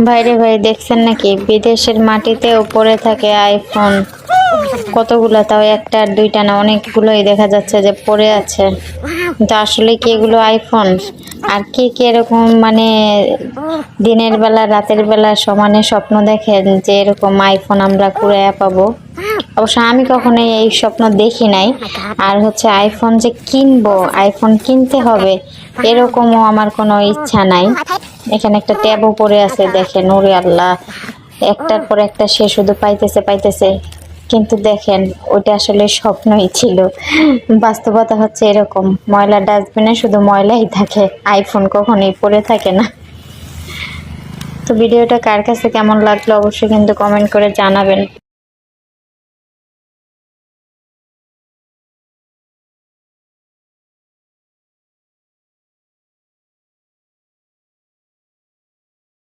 বাইরে ভাই দেখছেন নাকি বিদেশের মাটিতে উপরে থাকে আইফোন কতগুলো, তাও একটা আর দুইটা না, অনেকগুলোই দেখা যাচ্ছে যে পড়ে আছে। কিন্তু আসলে কি এগুলো আইফোন? আর কে কে এরকম মানে দিনের বেলা রাতের বেলা সমানে স্বপ্ন দেখেন যে এরকম আইফোন আমরা কুড়াইয়া পাবো? অবশ্য আমি কখনো এই স্বপ্ন দেখি নাই। আর হচ্ছে আইফোন যে কিনবো, আইফোন কিনতে হবে এরকমও আমার কোনো ইচ্ছা নাই। এখানে একটা ট্যাবও পড়ে আছে দেখেন, ওরে আল্লাহ, একটার পর একটা সে শুধু পাইতেছে। কিন্তু দেখেন ওইটা আসলে স্বপ্নই ছিল, বাস্তবতা হচ্ছে এরকম, ময়লা ডাস্টবিনে শুধু ময়লাই থাকে, আইফোন কখনোই পড়ে থাকে না। তো ভিডিওটা কার কাছে কেমন লাগলো অবশ্যই কিন্তু কমেন্ট করে জানাবেন।